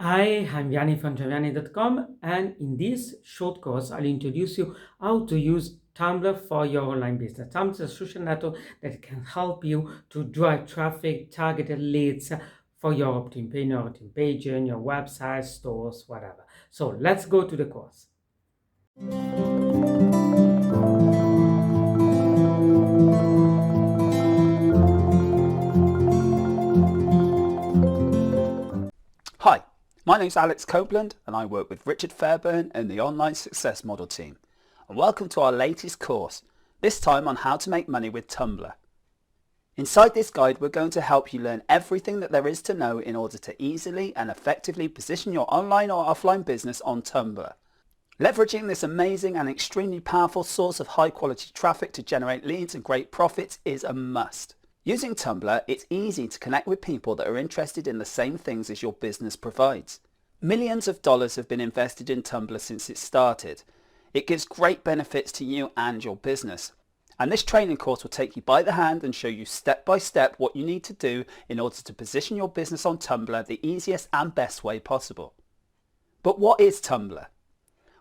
Hi, I'm Yanni from Javiani.com, and in this short course, I'll introduce you how to use Tumblr for your online business. Tumblr is a social network that can help you to drive traffic, targeted leads for your opt-in page, your website, stores, whatever. So let's go to the course. Hi, my name is Alex Copeland and I work with Richard Fairburn and the Online Success Model team. And welcome to our latest course, this time on how to make money with Tumblr. Inside this guide, we're going to help you learn everything that there is to know in order to easily and effectively position your online or offline business on Tumblr. Leveraging this amazing and extremely powerful source of high quality traffic to generate leads and great profits is a must. Using Tumblr, it's easy to connect with people that are interested in the same things as your business provides. Millions of dollars have been invested in Tumblr since it started. It gives great benefits to you and your business. And this training course will take you by the hand and show you step by step what you need to do in order to position your business on Tumblr the easiest and best way possible. But what is Tumblr?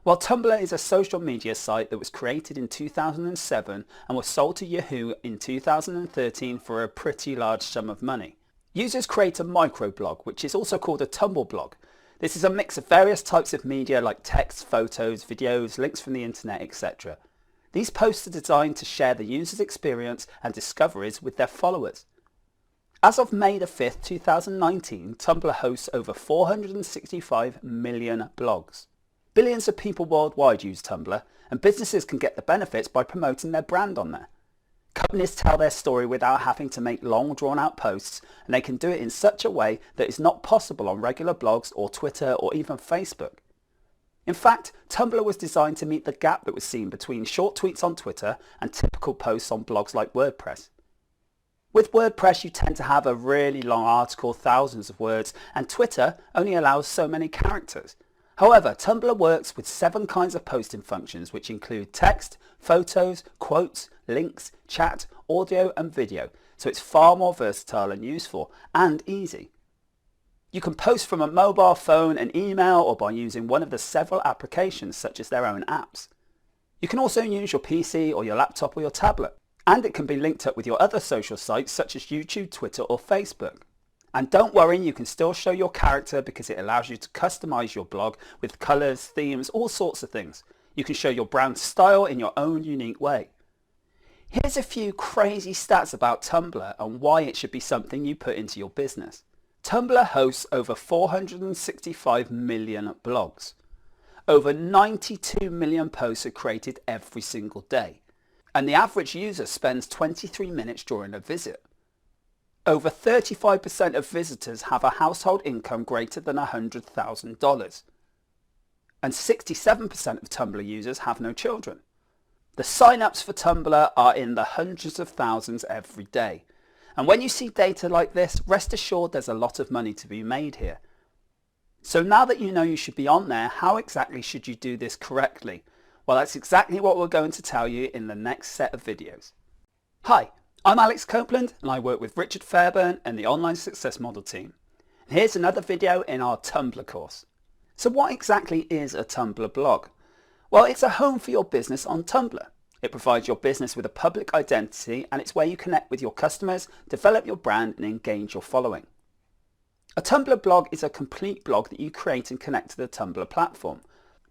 Well, Tumblr is a social media site that was created in 2007 and was sold to Yahoo in 2013 for a pretty large sum of money. Users create a microblog, which is also called a Tumblr blog. This is a mix of various types of media like text, photos, videos, links from the internet, etc. These posts are designed to share the user's experience and discoveries with their followers. As of May the 5th, 2019, Tumblr hosts over 465 million blogs. Billions of people worldwide use Tumblr, and businesses can get the benefits by promoting their brand on there. Companies tell their story without having to make long drawn-out posts, and they can do it in such a way that is not possible on regular blogs or Twitter or even Facebook. In fact, Tumblr was designed to meet the gap that was seen between short tweets on Twitter and typical posts on blogs like WordPress. With WordPress, you tend to have a really long article, thousands of words, and Twitter only allows so many characters. However, Tumblr works with 7 kinds of posting functions, which include text, photos, quotes, links, chat, audio and video, so it's far more versatile and useful and easy. You can post from a mobile phone, an email, or by using one of the several applications such as their own apps. You can also use your PC or your laptop or your tablet, and it can be linked up with your other social sites such as YouTube, Twitter or Facebook. And don't worry, you can still show your character because it allows you to customize your blog with colors, themes, all sorts of things. You can show your brand style in your own unique way. Here's a few crazy stats about Tumblr and why it should be something you put into your business. Tumblr hosts over 465 million blogs. Over 92 million posts are created every single day. And the average user spends 23 minutes during a visit. Over 35% of visitors have a household income greater than $100,000. And 67% of Tumblr users have no children. The sign-ups for Tumblr are in the hundreds of thousands every day. And when you see data like this, rest assured there's a lot of money to be made here. So now that you know you should be on there, how exactly should you do this correctly? Well, that's exactly what we're going to tell you in the next set of videos. Hi, I'm Alex Copeland and I work with Richard Fairburn and the Online Success Model team. And here's another video in our Tumblr course. So what exactly is a Tumblr blog? Well, it's a home for your business on Tumblr. It provides your business with a public identity and it's where you connect with your customers, develop your brand and engage your following. A Tumblr blog is a complete blog that you create and connect to the Tumblr platform.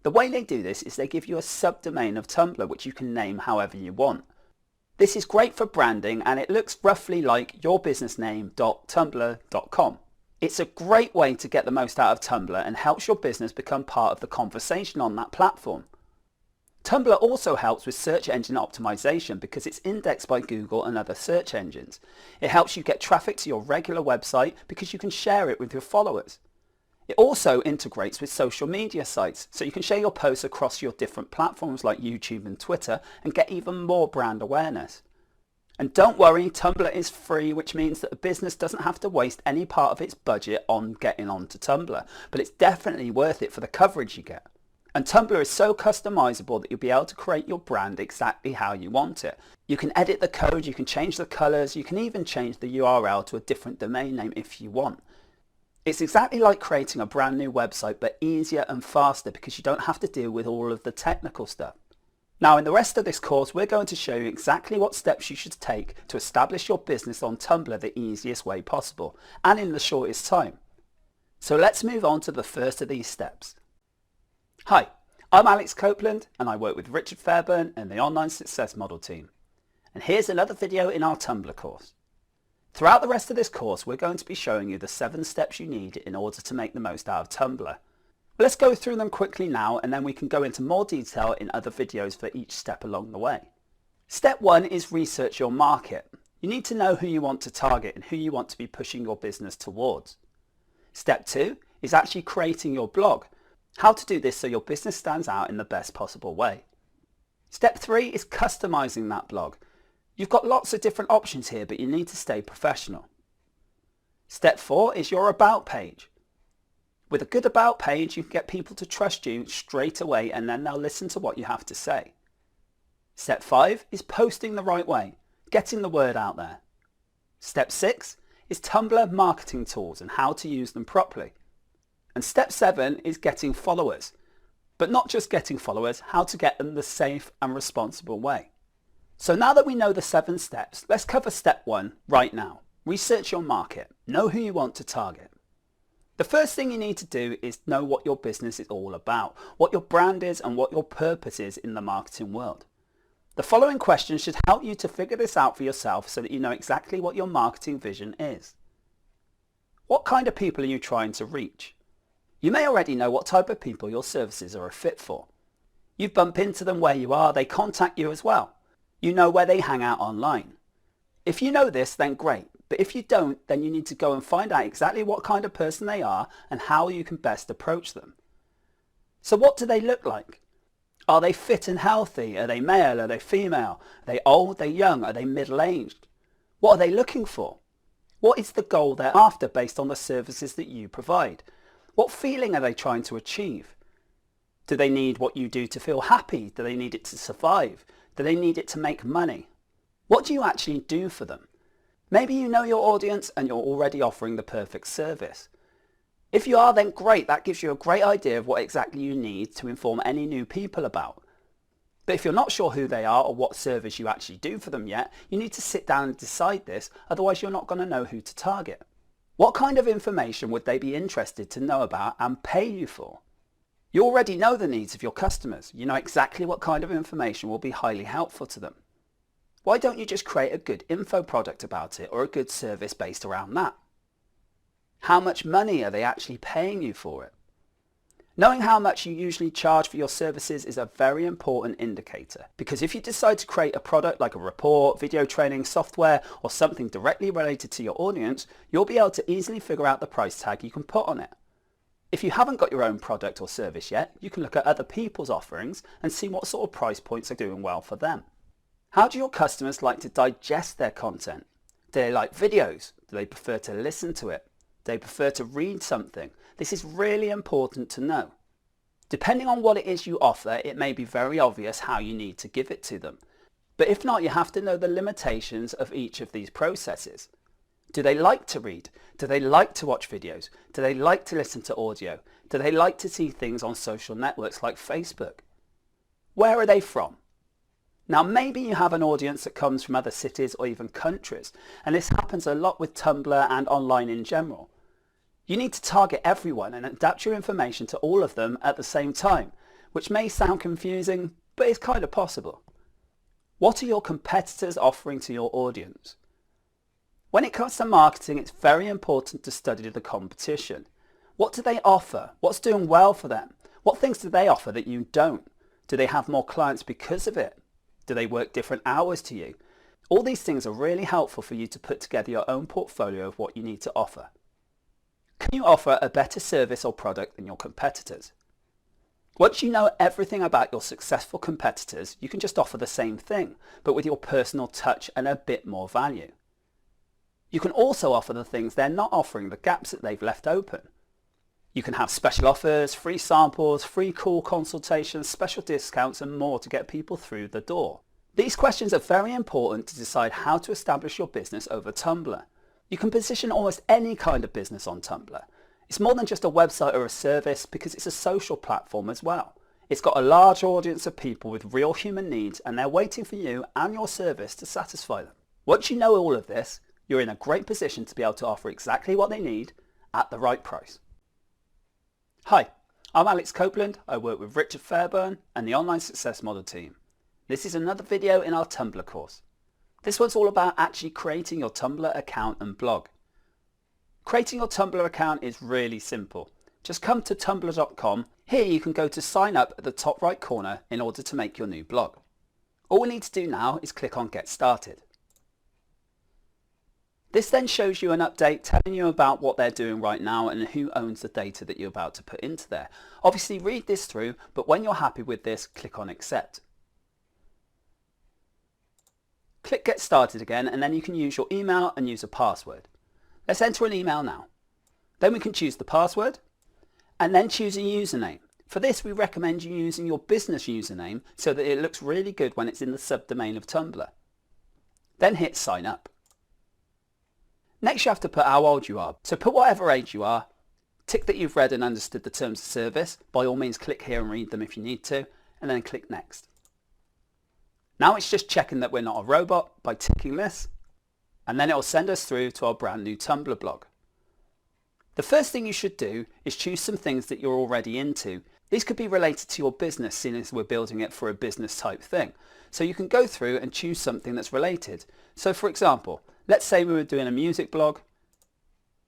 The way they do this is they give you a subdomain of Tumblr which you can name however you want. This is great for branding and it looks roughly like yourbusinessname.tumblr.com. It's a great way to get the most out of Tumblr and helps your business become part of the conversation on that platform. Tumblr also helps with search engine optimization because it's indexed by Google and other search engines. It helps you get traffic to your regular website because you can share it with your followers. It also integrates with social media sites, so you can share your posts across your different platforms like YouTube and Twitter and get even more brand awareness. And don't worry, Tumblr is free, which means that a business doesn't have to waste any part of its budget on getting onto Tumblr, but it's definitely worth it for the coverage you get. And Tumblr is so customizable that you'll be able to create your brand exactly how you want it. You can edit the code, you can change the colors, you can even change the URL to a different domain name if you want. It's exactly like creating a brand new website, but easier and faster because you don't have to deal with all of the technical stuff. Now, in the rest of this course, we're going to show you exactly what steps you should take to establish your business on Tumblr the easiest way possible and in the shortest time. So let's move on to the first of these steps. Hi, I'm Alex Copeland and I work with Richard Fairburn and the Online Success Model team. And here's another video in our Tumblr course. Throughout the rest of this course, we're going to be showing you the 7 steps you need in order to make the most out of Tumblr. Let's go through them quickly now, and then we can go into more detail in other videos for each step along the way. Step 1 is research your market. You need to know who you want to target and who you want to be pushing your business towards. Step 2 is actually creating your blog. How to do this so your business stands out in the best possible way. Step 3 is customizing that blog. You've got lots of different options here, but you need to stay professional. Step 4 is your about page. With a good about page, you can get people to trust you straight away and then they'll listen to what you have to say. Step 5 is posting the right way, getting the word out there. Step 6 is Tumblr marketing tools and how to use them properly. And step 7 is getting followers. But not just getting followers, how to get them the safe and responsible way. So now that we know the 7 steps, let's cover step 1 right now. Research your market. Know who you want to target. The first thing you need to do is know what your business is all about, what your brand is and what your purpose is in the marketing world. The following questions should help you to figure this out for yourself so that you know exactly what your marketing vision is. What kind of people are you trying to reach? You may already know what type of people your services are a fit for. You bump into them where you are, they contact you as well. You know where they hang out online. If you know this, then great. But if you don't, then you need to go and find out exactly what kind of person they are and how you can best approach them. So what do they look like? Are they fit and healthy? Are they male? Are they female? Are they old? Are they young? Are they middle-aged? What are they looking for? What is the goal they're after based on the services that you provide? What feeling are they trying to achieve? Do they need what you do to feel happy? Do they need it to survive? Do they need it to make money? What do you actually do for them? Maybe you know your audience and you're already offering the perfect service. If you are, then great, that gives you a great idea of what exactly you need to inform any new people about. But if you're not sure who they are or what service you actually do for them yet, you need to sit down and decide this, otherwise you're not going to know who to target. What kind of information would they be interested to know about and pay you for? You already know the needs of your customers. You know exactly what kind of information will be highly helpful to them. Why don't you just create a good info product about it or a good service based around that? How much money are they actually paying you for it? Knowing how much you usually charge for your services is a very important indicator, because if you decide to create a product like a report, video training, software, or something directly related to your audience, you'll be able to easily figure out the price tag you can put on it. If you haven't got your own product or service yet, you can look at other people's offerings and see what sort of price points are doing well for them. How do your customers like to digest their content? Do they like videos? Do they prefer to listen to it? Do they prefer to read something? This is really important to know. Depending on what it is you offer, it may be very obvious how you need to give it to them. But if not, you have to know the limitations of each of these processes. Do they like to read? Do they like to watch videos? Do they like to listen to audio? Do they like to see things on social networks like Facebook? Where are they from? Now, maybe you have an audience that comes from other cities or even countries, and this happens a lot with Tumblr and online in general. You need to target everyone and adapt your information to all of them at the same time, which may sound confusing, but it's kind of possible. What are your competitors offering to your audience? When it comes to marketing, it's very important to study the competition. What do they offer? What's doing well for them? What things do they offer that you don't? Do they have more clients because of it? Do they work different hours to you? All these things are really helpful for you to put together your own portfolio of what you need to offer. Can you offer a better service or product than your competitors? Once you know everything about your successful competitors, you can just offer the same thing, but with your personal touch and a bit more value. You can also offer the things they're not offering, the gaps that they've left open. You can have special offers, free samples, free call consultations, special discounts and more to get people through the door. These questions are very important to decide how to establish your business over Tumblr. You can position almost any kind of business on Tumblr. It's more than just a website or a service because it's a social platform as well. It's got a large audience of people with real human needs and they're waiting for you and your service to satisfy them. Once you know all of this, you're in a great position to be able to offer exactly what they need at the right price. Hi, I'm Alex Copeland. I work with Richard Fairburn and the Online Success Model team. This is another video in our Tumblr course. This one's all about actually creating your Tumblr account and blog. Creating your Tumblr account is really simple. Just come to tumblr.com. Here you can go to sign up at the top right corner in order to make your new blog. All we need to do now is click on Get Started. This then shows you an update telling you about what they're doing right now and who owns the data that you're about to put into there. Obviously read this through, but when you're happy with this, click on Accept. Click Get Started again and then you can use your email and use a password. Let's enter an email now. Then we can choose the password and then choose a username. For this we recommend you using your business username so that it looks really good when it's in the subdomain of Tumblr. Then hit Sign Up. Next you have to put how old you are. So put whatever age you are, tick that you've read and understood the terms of service. By all means click here and read them if you need to, and then click Next. Now it's just checking that we're not a robot by ticking this, and then it will send us through to our brand new Tumblr blog. The first thing you should do is choose some things that you're already into. These could be related to your business, seeing as we're building it for a business type thing. So you can go through and choose something that's related. So for example, let's say we were doing a music blog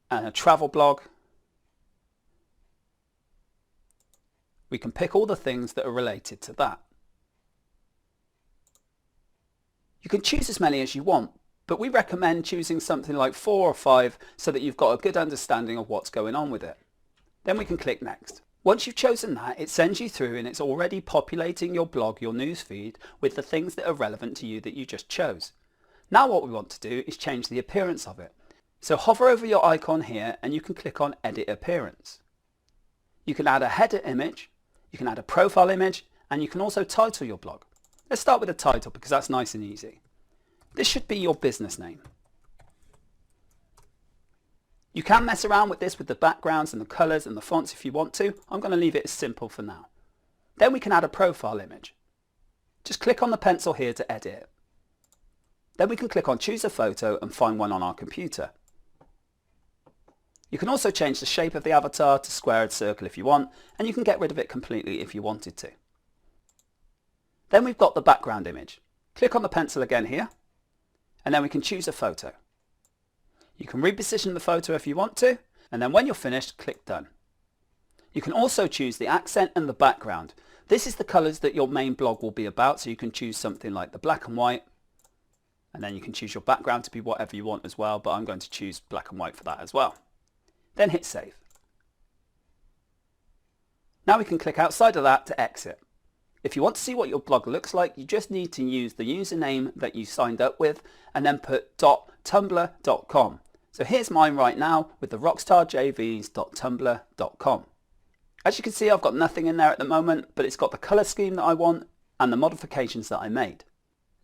and a travel blog. We can pick all the things that are related to that. You can choose as many as you want, but we recommend choosing something like 4 or 5 so that you've got a good understanding of what's going on with it. Then we can click Next. Once you've chosen that, it sends you through and it's already populating your blog, your newsfeed, with the things that are relevant to you that you just chose. Now what we want to do is change the appearance of it. So hover over your icon here and you can click on Edit Appearance. You can add a header image, you can add a profile image, and you can also title your blog. Let's start with a title because that's nice and easy. This should be your business name. You can mess around with this with the backgrounds and the colors and the fonts if you want to. I'm going to leave it as simple for now. Then we can add a profile image. Just click on the pencil here to edit it. Then we can click on Choose a Photo and find one on our computer. You can also change the shape of the avatar to square and circle if you want, and you can get rid of it completely if you wanted to. Then we've got the background image. Click on the pencil again here, and then we can choose a photo. You can reposition the photo if you want to, and then when you're finished, click Done. You can also choose the accent and the background. This is the colors that your main blog will be about, so you can choose something like the black and white, and then you can choose your background to be whatever you want as well, but I'm going to choose black and white for that as well. Then hit Save. Now we can click outside of that to exit. If you want to see what your blog looks like, you just need to use the username that you signed up with and then put .tumblr.com. So here's mine right now with the rockstarjvs.tumblr.com. As you can see, I've got nothing in there at the moment, but it's got the color scheme that I want and the modifications that I made.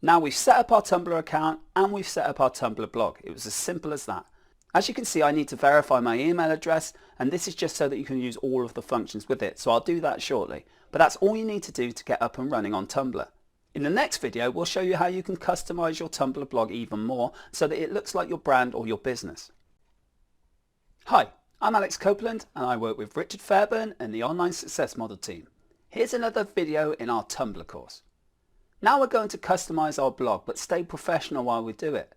Now we've set up our Tumblr account and we've set up our Tumblr blog. It was as simple as that. As you can see, I need to verify my email address, and this is just so that you can use all of the functions with it. So I'll do that shortly. But that's all you need to do to get up and running on Tumblr. In the next video, we'll show you how you can customize your Tumblr blog even more so that it looks like your brand or your business. Hi, I'm Alex Copeland and I work with Richard Fairburn and the Online Success Model team. Here's another video in our Tumblr course. Now we're going to customize our blog, but stay professional while we do it.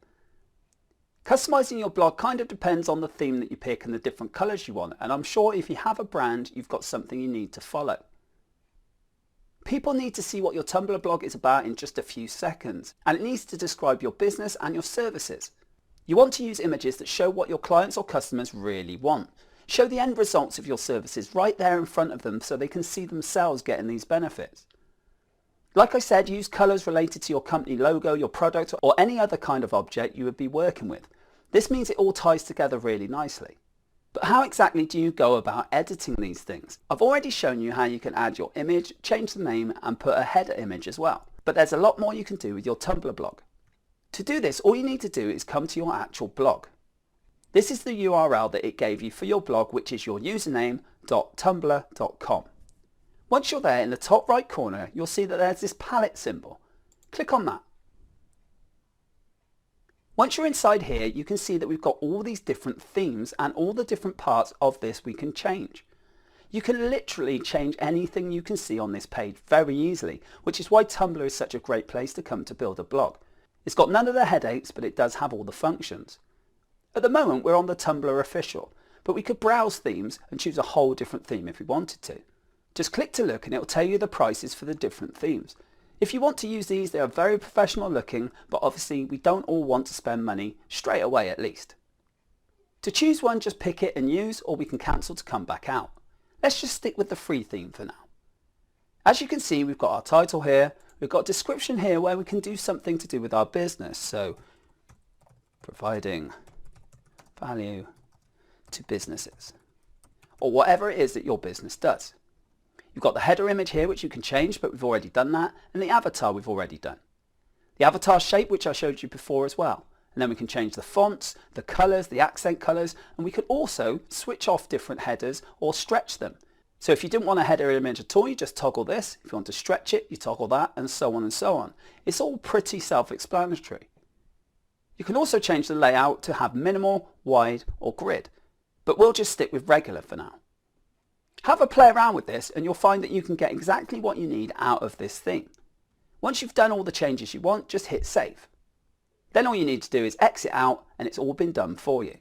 Customizing your blog kind of depends on the theme that you pick and the different colors you want, and I'm sure if you have a brand, you've got something you need to follow. People need to see what your Tumblr blog is about in just a few seconds, and it needs to describe your business and your services. You want to use images that show what your clients or customers really want. Show the end results of your services right there in front of them so they can see themselves getting these benefits. Like I said, use colors related to your company logo, your product, or any other kind of object you would be working with. This means it all ties together really nicely. But how exactly do you go about editing these things? I've already shown you how you can add your image, change the name, and put a header image as well. But there's a lot more you can do with your Tumblr blog. To do this, all you need to do is come to your actual blog. This is the URL that it gave you for your blog, which is your username.tumblr.com. Once you're there, in the top right corner, you'll see that there's this palette symbol. Click on that. Once you're inside here, you can see that we've got all these different themes and all the different parts of this we can change. You can literally change anything you can see on this page very easily, which is why Tumblr is such a great place to come to build a blog. It's got none of the headaches, but it does have all the functions. At the moment, we're on the Tumblr official, but we could browse themes and choose a whole different theme if we wanted to. Just click to look and it'll tell you the prices for the different themes. If you want to use these, they are very professional looking, but obviously we don't all want to spend money straight away at least. To choose one, just pick it and use, or we can cancel to come back out. Let's just stick with the free theme for now. As you can see, we've got our title here, we've got a description here where we can do something to do with our business. So, providing value to businesses, or whatever it is that your business does. You've got the header image here, which you can change, but we've already done that, and the avatar we've already done. The avatar shape, which I showed you before as well. And then we can change the fonts, the colors, the accent colors, and we could also switch off different headers or stretch them. So if you didn't want a header image at all, you just toggle this. If you want to stretch it, you toggle that, and so on and so on. It's all pretty self-explanatory. You can also change the layout to have minimal, wide, or grid, but we'll just stick with regular for now. Have a play around with this and you'll find that you can get exactly what you need out of this theme. Once you've done all the changes you want, just hit save. Then all you need to do is exit out and it's all been done for you.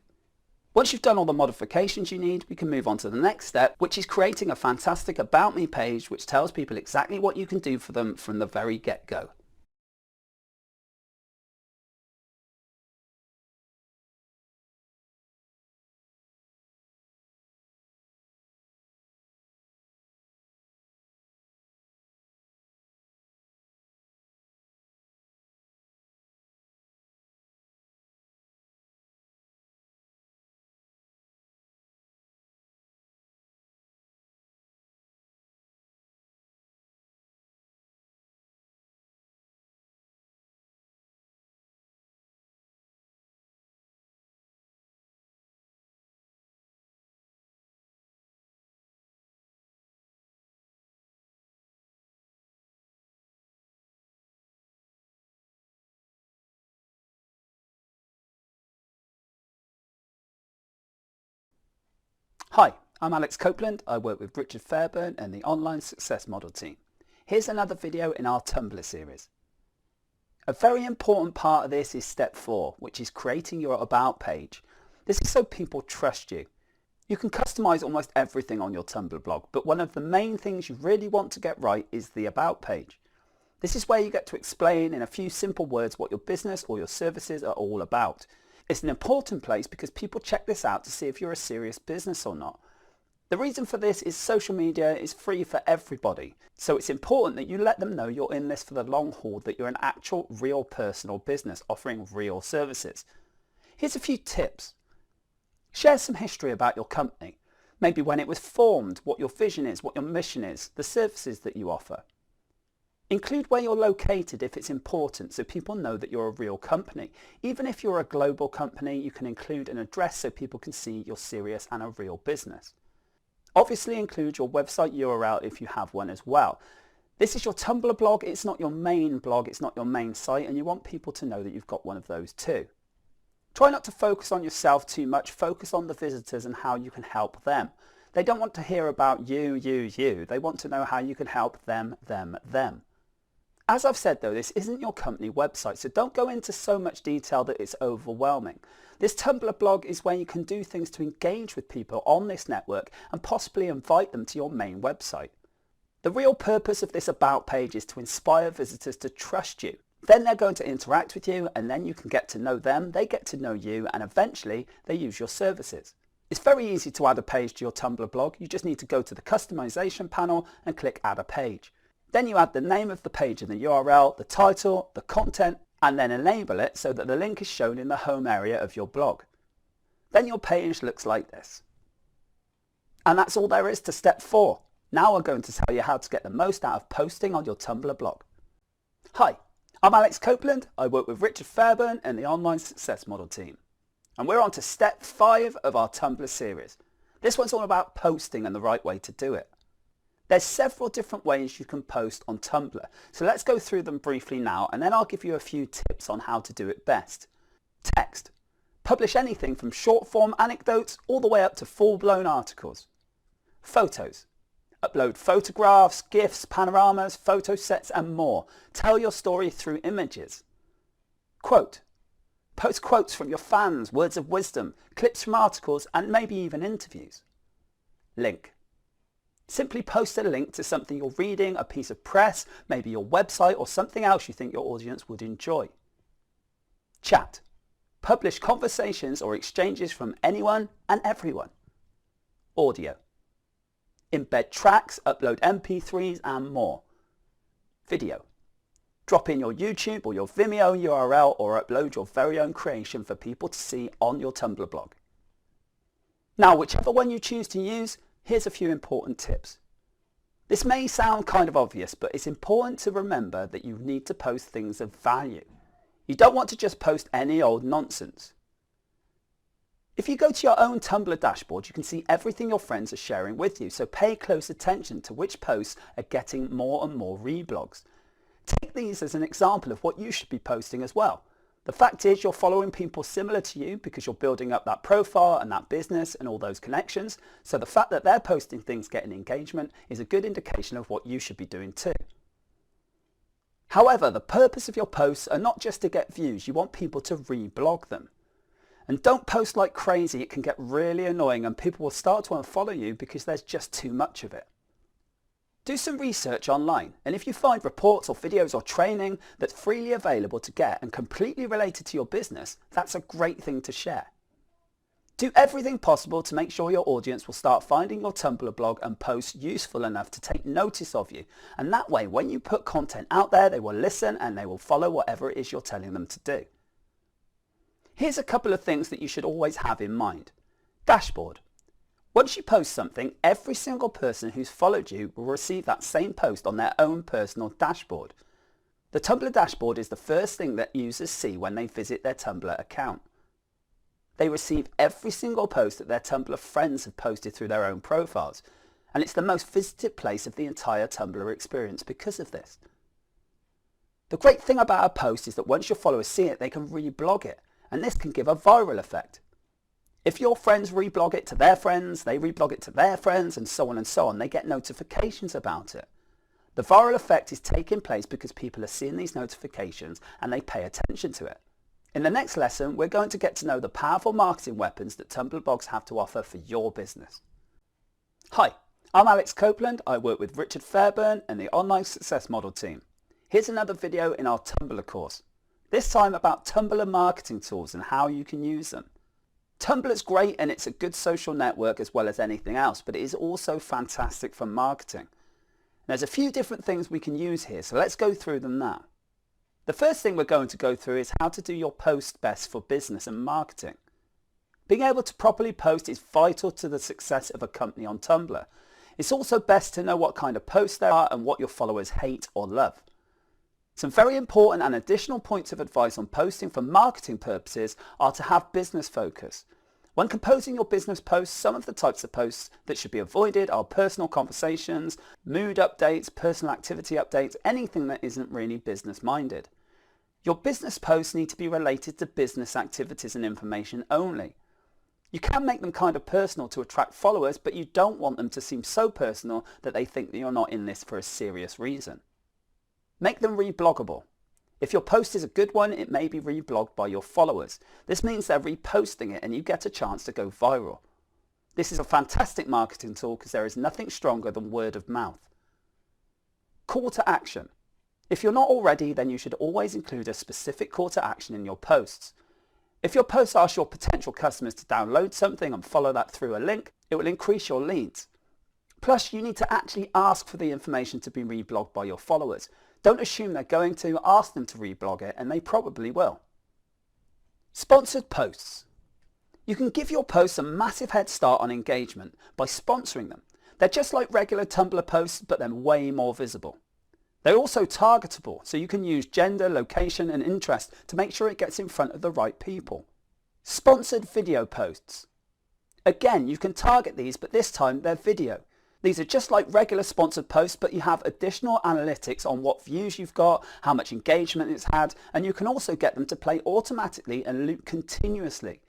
Once you've done all the modifications you need, we can move on to the next step, which is creating a fantastic About Me page which tells people exactly what you can do for them from the very get-go. Hi, I'm Alex Copeland. I work with Richard Fairburn and the Online Success Model team. Here's another video in our Tumblr series. A very important part of this is step 4, which is creating your About page. This is so people trust you. You can customize almost everything on your Tumblr blog, but one of the main things you really want to get right is the About page. This is where you get to explain in a few simple words what your business or your services are all about. It's an important place because people check this out to see if you're a serious business or not. The reason for this is social media is free for everybody, so it's important that you let them know you're in this for the long haul, that you're an actual real personal business offering real services. Here's a few tips. Share some history about your company, maybe when it was formed, what your vision is, what your mission is, the services that you offer. Include where you're located if it's important so people know that you're a real company. Even if you're a global company, you can include an address so people can see you're serious and a real business. Obviously include your website URL if you have one as well. This is your Tumblr blog, it's not your main blog, it's not your main site, and you want people to know that you've got one of those too. Try not to focus on yourself too much, focus on the visitors and how you can help them. They don't want to hear about you. They want to know how you can help them. As I've said though, this isn't your company website, so don't go into so much detail that it's overwhelming. This Tumblr blog is where you can do things to engage with people on this network and possibly invite them to your main website. The real purpose of this About page is to inspire visitors to trust you. Then they're going to interact with you and then you can get to know them, they get to know you, and eventually they use your services. It's very easy to add a page to your Tumblr blog. You just need to go to the customization panel and click add a page. Then you add the name of the page and the URL, the title, the content, and then enable it so that the link is shown in the home area of your blog. Then your page looks like this. And that's all there is to step 4. Now we're going to tell you how to get the most out of posting on your Tumblr blog. Hi, I'm Alex Copeland. I work with Richard Fairburn and the Online Success Model team. And we're on to step 5 of our Tumblr series. This one's all about posting and the right way to do it. There's several different ways you can post on Tumblr, so let's go through them briefly now and then I'll give you a few tips on how to do it best. Text. Publish anything from short form anecdotes all the way up to full-blown articles. Photos. Upload photographs, GIFs, panoramas, photo sets and more. Tell your story through images. Quote. Post quotes from your fans, words of wisdom, clips from articles and maybe even interviews. Link. Simply post a link to something you're reading, a piece of press, maybe your website or something else you think your audience would enjoy. Chat. Publish conversations or exchanges from anyone and everyone. Audio. Embed tracks, upload MP3s and more. Video. Drop in your YouTube or your Vimeo URL or upload your very own creation for people to see on your Tumblr blog. Now, whichever one you choose to use, here's a few important tips. This may sound kind of obvious, but it's important to remember that you need to post things of value. You don't want to just post any old nonsense. If you go to your own Tumblr dashboard, you can see everything your friends are sharing with you, so pay close attention to which posts are getting more and more reblogs. Take these as an example of what you should be posting as well. The fact is you're following people similar to you because you're building up that profile and that business and all those connections, so the fact that they're posting things getting engagement is a good indication of what you should be doing too. However, the purpose of your posts are not just to get views, you want people to reblog them. And don't post like crazy, it can get really annoying and people will start to unfollow you because there's just too much of it. Do some research online, and if you find reports or videos or training that's freely available to get and completely related to your business, that's a great thing to share. Do everything possible to make sure your audience will start finding your Tumblr blog and posts useful enough to take notice of you, and that way when you put content out there they will listen and they will follow whatever it is you're telling them to do. Here's a couple of things that you should always have in mind. Dashboard. Once you post something, every single person who's followed you will receive that same post on their own personal dashboard. The Tumblr dashboard is the first thing that users see when they visit their Tumblr account. They receive every single post that their Tumblr friends have posted through their own profiles, and it's the most visited place of the entire Tumblr experience because of this. The great thing about a post is that once your followers see it, they can reblog it, and this can give a viral effect. If your friends reblog it to their friends, they reblog it to their friends, and so on, they get notifications about it. The viral effect is taking place because people are seeing these notifications and they pay attention to it. In the next lesson, we're going to get to know the powerful marketing weapons that Tumblr blogs have to offer for your business. Hi, I'm Alex Copeland. I work with Richard Fairburn and the Online Success Model team. Here's another video in our Tumblr course, this time about Tumblr marketing tools and how you can use them. Tumblr is great and it's a good social network as well as anything else, but it is also fantastic for marketing. There's a few different things we can use here, so let's go through them now. The first thing we're going to go through is how to do your post best for business and marketing. Being able to properly post is vital to the success of a company on Tumblr. It's also best to know what kind of posts there are and what your followers hate or love. Some very important and additional points of advice on posting for marketing purposes are to have business focus. When composing your business posts, some of the types of posts that should be avoided are personal conversations, mood updates, personal activity updates, anything that isn't really business minded. Your business posts need to be related to business activities and information only. You can make them kind of personal to attract followers, but you don't want them to seem so personal that they think that you're not in this for a serious reason. Make them rebloggable. If your post is a good one, it may be reblogged by your followers. This means they're reposting it and you get a chance to go viral. This is a fantastic marketing tool because there is nothing stronger than word of mouth. Call to action. If you're not already, then you should always include a specific call to action in your posts. If your post asks your potential customers to download something and follow that through a link, it will increase your leads. Plus, you need to actually ask for the information to be reblogged by your followers. Don't assume they're going to, ask them to reblog it, and they probably will. Sponsored posts. You can give your posts a massive head start on engagement by sponsoring them. They're just like regular Tumblr posts, but they're way more visible. They're also targetable, so you can use gender, location, and interest to make sure it gets in front of the right people. Sponsored video posts. Again, you can target these, but this time they're video. These are just like regular sponsored posts, but you have additional analytics on what views you've got, how much engagement it's had, and you can also get them to play automatically and loop continuously.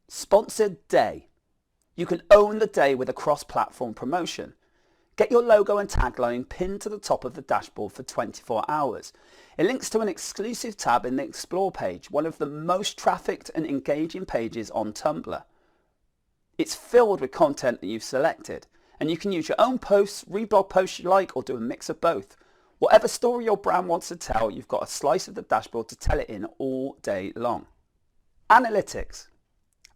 Sponsored day. You can own the day with a cross-platform promotion. Get your logo and tagline pinned to the top of the dashboard for 24 hours. It links to an exclusive tab in the Explore page, one of the most trafficked and engaging pages on Tumblr. It's filled with content that you've selected, and you can use your own posts, reblog posts you like, or do a mix of both. Whatever story your brand wants to tell, you've got a slice of the dashboard to tell it in all day long. Analytics.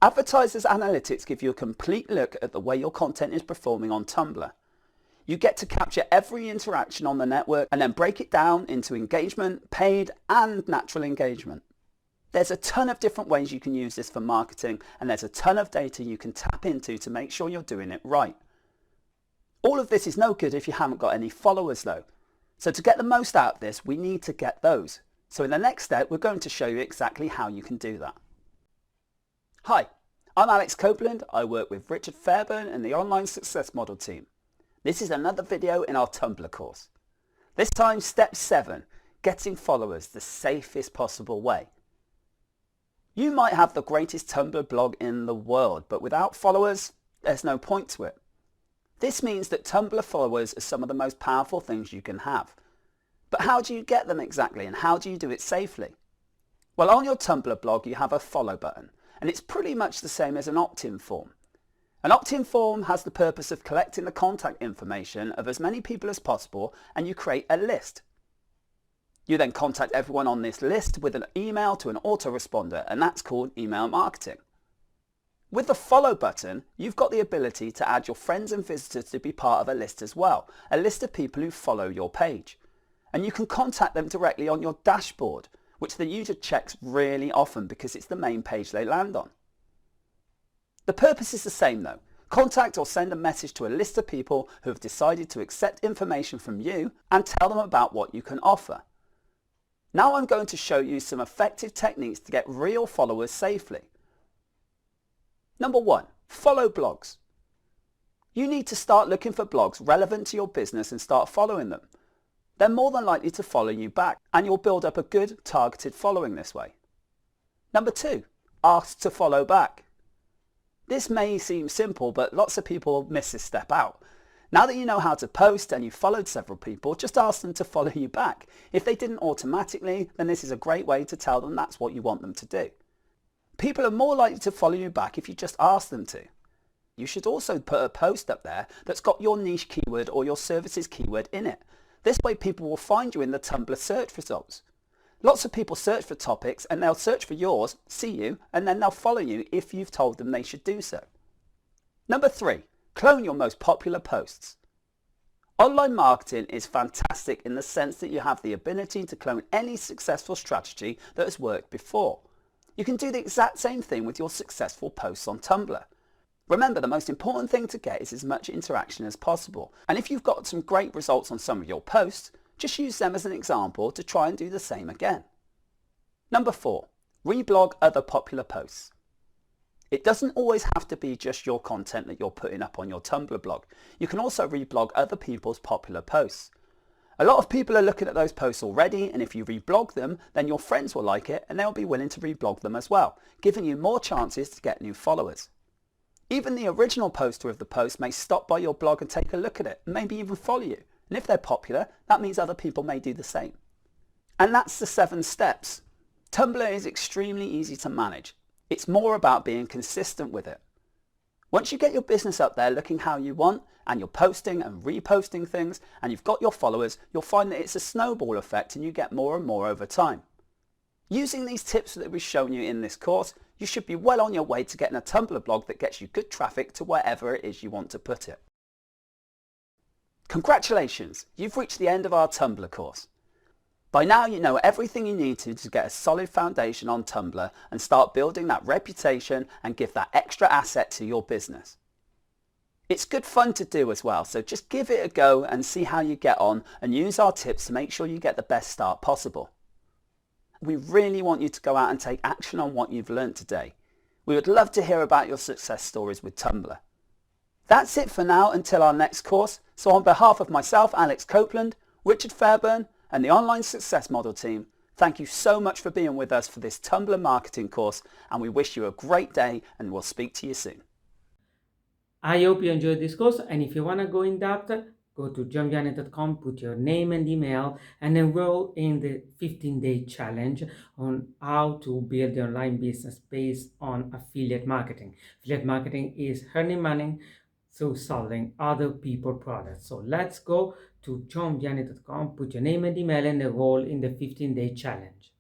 Advertisers' analytics give you a complete look at the way your content is performing on Tumblr. You get to capture every interaction on the network and then break it down into engagement, paid, and natural engagement. There's a ton of different ways you can use this for marketing, and there's a ton of data you can tap into to make sure you're doing it right. All of this is no good if you haven't got any followers though. So to get the most out of this, we need to get those. So in the next step, we're going to show you exactly how you can do that. Hi, I'm Alex Copeland. I work with Richard Fairburn and the Online Success Model team. This is another video in our Tumblr course. This time, step 7, getting followers the safest possible way. You might have the greatest Tumblr blog in the world, but without followers, there's no point to it. This means that Tumblr followers are some of the most powerful things you can have. But how do you get them exactly, and how do you do it safely? Well, on your Tumblr blog, you have a follow button, and it's pretty much the same as an opt-in form. An opt-in form has the purpose of collecting the contact information of as many people as possible, and you create a list. You then contact everyone on this list with an email to an autoresponder, and that's called email marketing. With the follow button, you've got the ability to add your friends and visitors to be part of a list as well, a list of people who follow your page. And you can contact them directly on your dashboard, which the user checks really often because it's the main page they land on. The purpose is the same though. Contact or send a message to a list of people who have decided to accept information from you and tell them about what you can offer. Now I'm going to show you some effective techniques to get real followers safely. Number 1, follow blogs. You need to start looking for blogs relevant to your business and start following them. They're more than likely to follow you back, and you'll build up a good targeted following this way. Number 2, ask to follow back. This may seem simple, but lots of people miss this step out. Now that you know how to post and you've followed several people, just ask them to follow you back. If they didn't automatically, then this is a great way to tell them that's what you want them to do. People are more likely to follow you back if you just ask them to. You should also put a post up there that's got your niche keyword or your services keyword in it. This way people will find you in the Tumblr search results. Lots of people search for topics and they'll search for yours, see you, and then they'll follow you if you've told them they should do so. Number 3, clone your most popular posts. Online marketing is fantastic in the sense that you have the ability to clone any successful strategy that has worked before. You can do the exact same thing with your successful posts on Tumblr. Remember, the most important thing to get is as much interaction as possible. And if you've got some great results on some of your posts, just use them as an example to try and do the same again. Number 4, reblog other popular posts. It doesn't always have to be just your content that you're putting up on your Tumblr blog. You can also reblog other people's popular posts. A lot of people are looking at those posts already, and if you reblog them, then your friends will like it and they'll be willing to reblog them as well, giving you more chances to get new followers. Even the original poster of the post may stop by your blog and take a look at it, and maybe even follow you. And if they're popular, that means other people may do the same. And that's the 7 steps. Tumblr is extremely easy to manage. It's more about being consistent with it. Once you get your business up there looking how you want, and you're posting and reposting things, and you've got your followers, you'll find that it's a snowball effect and you get more and more over time. Using these tips that we've shown you in this course, you should be well on your way to getting a Tumblr blog that gets you good traffic to wherever it is you want to put it. Congratulations, you've reached the end of our Tumblr course. By now you know everything you need to get a solid foundation on Tumblr and start building that reputation and give that extra asset to your business. It's good fun to do as well, so just give it a go and see how you get on and use our tips to make sure you get the best start possible. We really want you to go out and take action on what you've learned today. We would love to hear about your success stories with Tumblr. That's it for now until our next course. So on behalf of myself, Alex Copeland, Richard Fairburn and the Online Success Model team, thank you so much for being with us for this Tumblr marketing course, and we wish you a great day and we'll speak to you soon. I hope you enjoyed this course, and if you want to go in depth, go to johnvianney.com, put your name and email, and enroll in the 15-day challenge on how to build your online business based on affiliate marketing. Affiliate marketing is earning money through selling other people's products. So let's go to johnvianney.com, put your name and email, and enroll in the 15-day challenge.